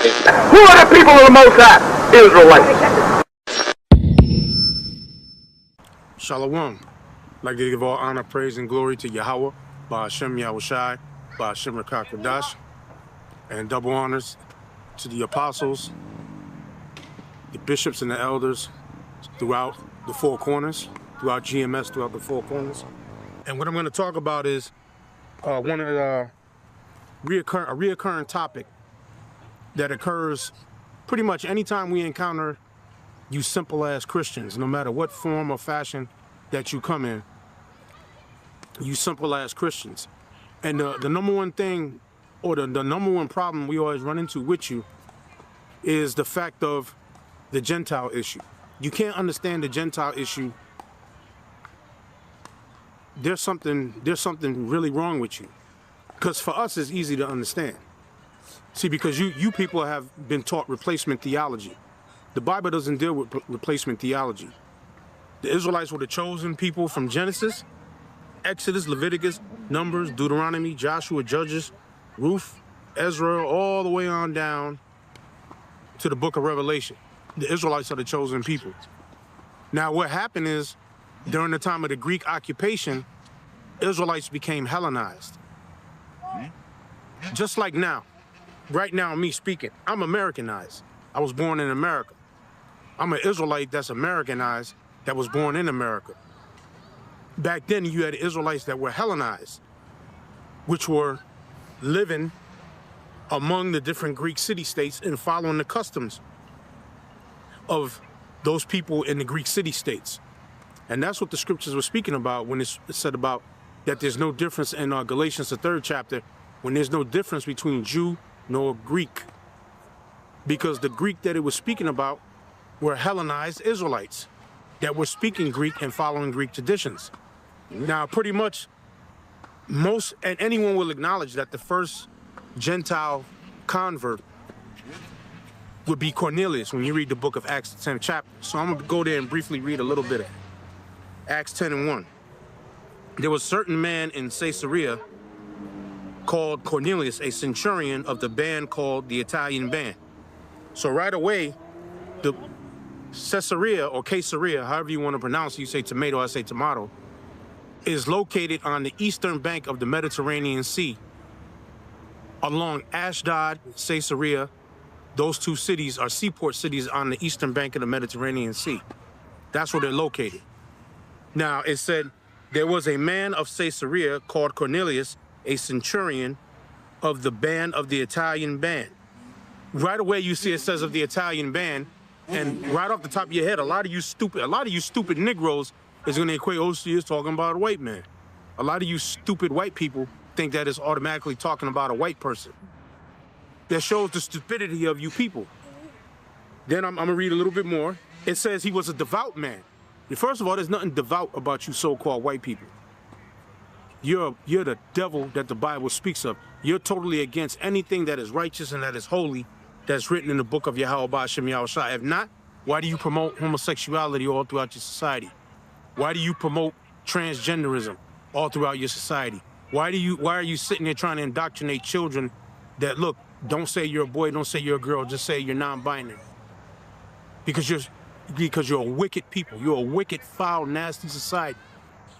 Who are the people of the Most High? Israelites. Shalom. I'd like to give all honor, praise, and glory to Yahweh, Ba'ashem Yahushai, Ba'ashem Rakakadash, and double honors to the apostles, the bishops, and the elders throughout the four corners, throughout GMS, throughout the four corners. And what I'm going to talk about is one of the reoccurring topic that occurs pretty much anytime we encounter you simple-ass Christians, no matter what form or fashion that you come in, you simple-ass Christians. And the number one thing, or the number one problem we always run into with you is the fact of the Gentile issue. You can't understand the Gentile issue. There's something really wrong with you. Because for us, it's easy to understand. See, because you people have been taught replacement theology. The Bible doesn't deal with replacement theology. The Israelites were the chosen people from Genesis, Exodus, Leviticus, Numbers, Deuteronomy, Joshua, Judges, Ruth, Ezra, all the way on down to the book of Revelation. The Israelites are the chosen people. Now, what happened is, during the time of the Greek occupation, Israelites became Hellenized. Just like now. Right now, me speaking, I'm Americanized. I was born in America. I'm an Israelite that's Americanized, that was born in America. Back then, you had Israelites that were Hellenized, which were living among the different Greek city-states and following the customs of those people in the Greek city-states. And that's what the scriptures were speaking about when it said about that there's no difference in Galatians, the 3rd chapter, when there's no difference between Jew nor Greek. Because the Greek that it was speaking about were Hellenized Israelites that were speaking Greek and following Greek traditions. Now, pretty much most, and anyone will acknowledge that the first Gentile convert would be Cornelius when you read the book of Acts, the 10th chapter. So I'm going to go there and briefly read a little bit of it. Acts 10:1. There was a certain man in Caesarea called Cornelius, a centurion of the band called the Italian band. So right away, the Caesarea, or Caesarea, however you want to pronounce it, you say tomato, I say tomato, is located on the eastern bank of the Mediterranean Sea, along Ashdod, Caesarea. Those two cities are seaport cities on the eastern bank of the Mediterranean Sea. That's where they're located. Now, it said, there was a man of Caesarea called Cornelius, a centurion of the band of the Italian band. Right away, you see it says of the Italian band, and right off the top of your head, a lot of you stupid Negroes is going to equate, oh, she is talking about a white man. A lot of you stupid white people think that it's automatically talking about a white person. That shows the stupidity of you people. Then I'm going to read a little bit more. It says he was a devout man. First of all, there's nothing devout about you so-called white people. You're the devil that the Bible speaks of. You're totally against anything that is righteous and that is holy that's written in the book of Yahweh Ba'ashem Yahushai. If not, why do you promote homosexuality all throughout your society? Why do you promote transgenderism all throughout your society? Why are you sitting there trying to indoctrinate children that, look, don't say you're a boy, don't say you're a girl, just say you're non-binary? Because you're a wicked people. You're a wicked, foul, nasty society.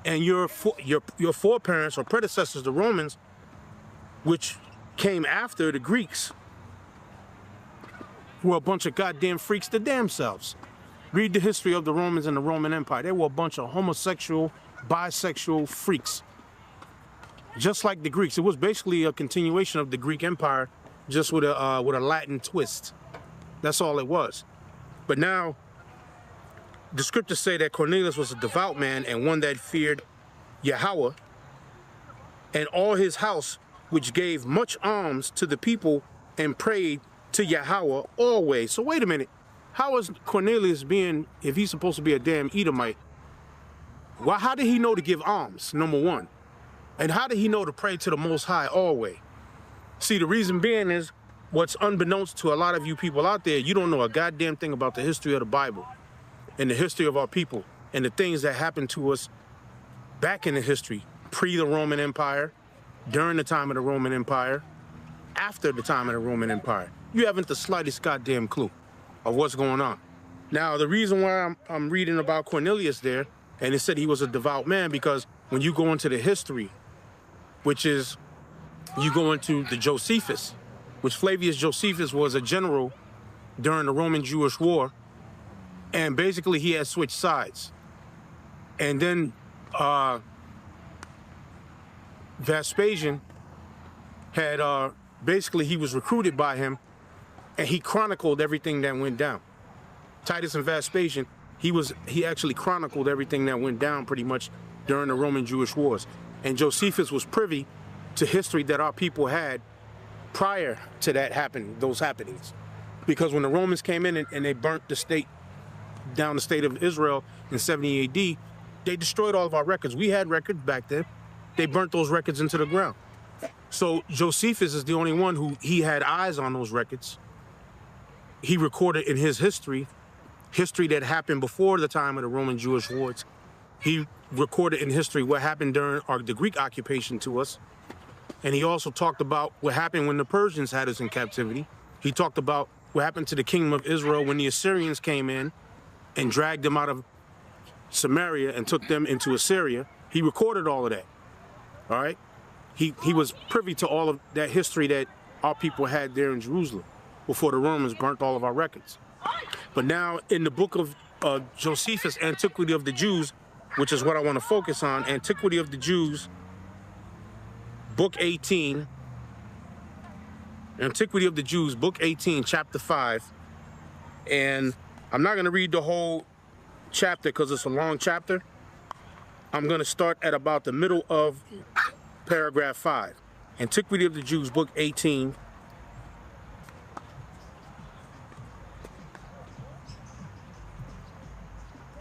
And your foreparents or predecessors, the Romans, which came after the Greeks, were a bunch of goddamn freaks to damn selves. Read the history of the Romans and the Roman Empire. They were a bunch of homosexual, bisexual freaks. Just like the Greeks. It was basically a continuation of the Greek Empire, just with a Latin twist. That's all it was. But now, the scriptures say that Cornelius was a devout man and one that feared Yahweh, and all his house, which gave much alms to the people and prayed to Yahweh always. So wait a minute. How is Cornelius being, if he's supposed to be a damn Edomite, how did he know to give alms, number one? And how did he know to pray to the Most High always? See, the reason being is, what's unbeknownst to a lot of you people out there, you don't know a goddamn thing about the history of the Bible and the history of our people and the things that happened to us back in the history, pre the Roman Empire, during the time of the Roman Empire, after the time of the Roman Empire. you haven't the slightest goddamn clue of what's going on. Now, the reason why I'm reading about Cornelius there, and it said he was a devout man, because when you go into the history, which is, you go into the Josephus, which Flavius Josephus was a general during the Roman-Jewish War, and basically he had switched sides. And then Vespasian had, basically he was recruited by him, and he chronicled everything that went down. Titus and Vespasian, he actually chronicled everything that went down pretty much during the Roman-Jewish Wars. And Josephus was privy to history that our people had prior to that those happenings. Because when the Romans came in and they burnt the state, down the state of Israel in 70 AD, they destroyed all of our records. We had records back then. They burnt those records into the ground. So Josephus is the only one who he had eyes on those records. He recorded in his history that happened before the time of the Roman-Jewish Wars. He recorded in history what happened during the Greek occupation to us. And he also talked about what happened when the Persians had us in captivity. He talked about what happened to the kingdom of Israel when the Assyrians came in and dragged them out of Samaria and took them into Assyria. He recorded all of that, all right? He was privy to all of that history that our people had there in Jerusalem before the Romans burnt all of our records. But now in the book of Josephus, Antiquity of the Jews, which is what I want to focus on, Antiquity of the Jews, book 18, Antiquity of the Jews, book 18, chapter 5. And I'm not going to read the whole chapter because it's a long chapter. I'm going to start at about the middle of paragraph 5. Antiquity of the Jews, book 18.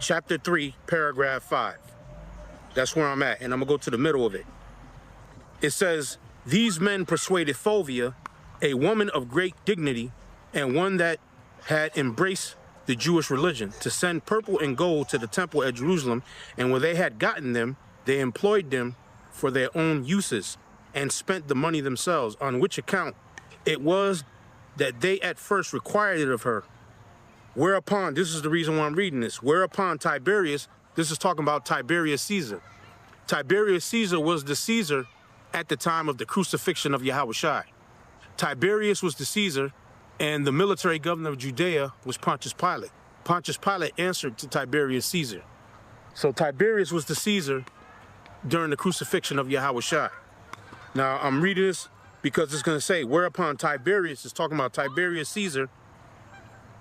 Chapter 3, paragraph 5. That's where I'm at, and I'm going to go to the middle of it. It says, these men persuaded Fulvia, a woman of great dignity, and one that had embraced the Jewish religion, to send purple and gold to the temple at Jerusalem, and when they had gotten them, they employed them for their own uses, and spent the money themselves, on which account it was that they at first required it of her. Whereupon, this is the reason why I'm reading this, whereupon Tiberius, this is talking about Tiberius Caesar. Tiberius Caesar was the Caesar at the time of the crucifixion of Yahushua. Tiberius was the Caesar, and the military governor of Judea was Pontius Pilate. Pontius Pilate answered to Tiberius Caesar. So Tiberius was the Caesar during the crucifixion of Yahushua. Now, I'm reading this because it's going to say, whereupon Tiberius is talking about Tiberius Caesar,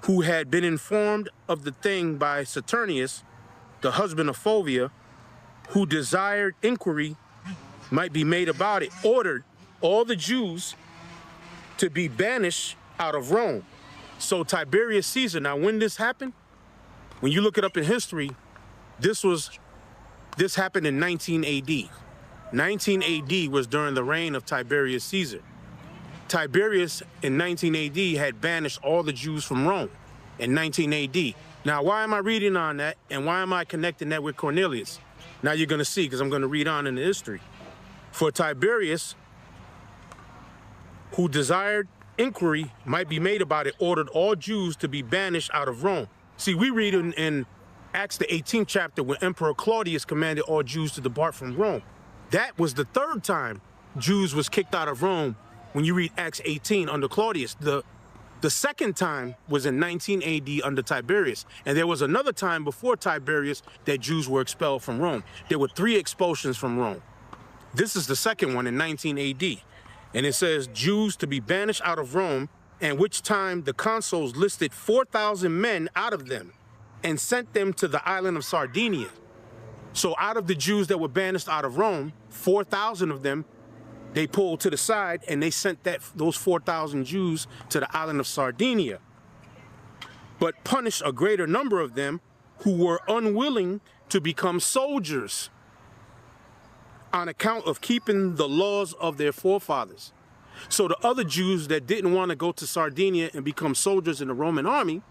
who had been informed of the thing by Saturnius, the husband of Fulvia, who desired inquiry might be made about it, ordered all the Jews to be banished out of Rome. So Tiberius Caesar, now when this happened, when you look it up in history, this happened in 19 AD. 19 AD was during the reign of Tiberius Caesar. Tiberius in 19 AD had banished all the Jews from Rome in 19 AD. Now, why am I reading on that, and why am I connecting that with Cornelius? Now you're going to see, because I'm going to read on in the history. For Tiberius, who desired inquiry might be made about it, ordered all Jews to be banished out of Rome. See, we read in Acts the 18th chapter when Emperor Claudius commanded all Jews to depart from Rome. That was the third time Jews was kicked out of Rome. When you read Acts 18 under Claudius, the second time was in 19 AD under Tiberius. And there was another time before Tiberius that Jews were expelled from Rome. There were 3 expulsions from Rome. This is the second one in 19 AD. And it says Jews to be banished out of Rome, and which time the consuls listed 4,000 men out of them and sent them to the island of Sardinia. So out of the Jews that were banished out of Rome, 4,000 of them they pulled to the side, and they sent those 4,000 Jews to the island of Sardinia, but punished a greater number of them who were unwilling to become soldiers on account of keeping the laws of their forefathers. So the other Jews that didn't want to go to Sardinia and become soldiers in the Roman army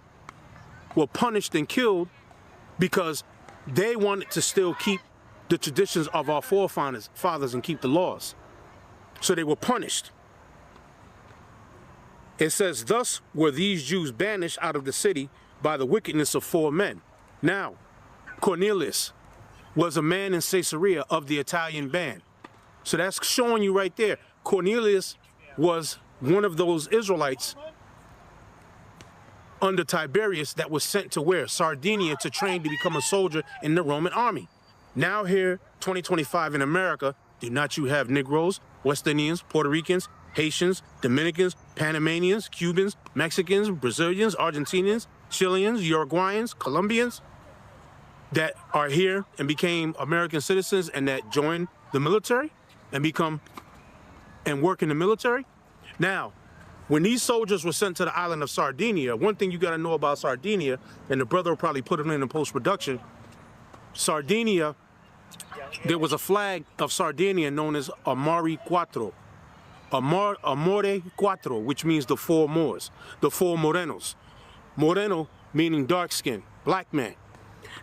were punished and killed because they wanted to still keep the traditions of our forefathers and keep the laws. So they were punished. It says, thus were these Jews banished out of the city by the wickedness of 4 men. Now, Cornelius was a man in Caesarea of the Italian band. So that's showing you right there. Cornelius was one of those Israelites under Tiberius that was sent to where? Sardinia, to train to become a soldier in the Roman army. Now here, 2025 in America, do not you have Negroes, West Indians, Puerto Ricans, Haitians, Dominicans, Panamanians, Cubans, Mexicans, Brazilians, Argentinians, Chileans, Uruguayans, Colombians that are here and became American citizens and that joined the military and work in the military? Now, when these soldiers were sent to the island of Sardinia, one thing you got to know about Sardinia, and the brother will probably put it in post-production, Sardinia, there was a flag of Sardinia known as Amore Quattro, which means the 4 Moors, the 4 Morenos. Moreno meaning dark skin, black man.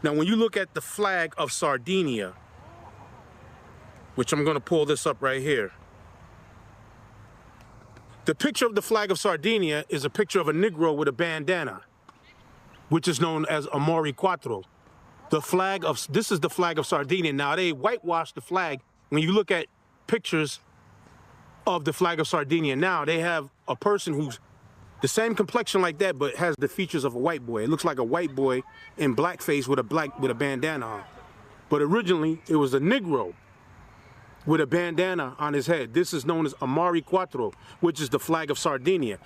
Now, when you look at the flag of Sardinia, which I'm going to pull this up right here, the picture of the flag of Sardinia is a picture of a Negro with a bandana, which is known as Amore Quattro. This is the flag of Sardinia. Now, they whitewashed the flag. When you look at pictures of the flag of Sardinia now, they have a person who's the same complexion like that, but has the features of a white boy. It looks like a white boy in blackface with a bandana on. But originally, it was a Negro with a bandana on his head. This is known as Amore Quattro, which is the flag of Sardinia.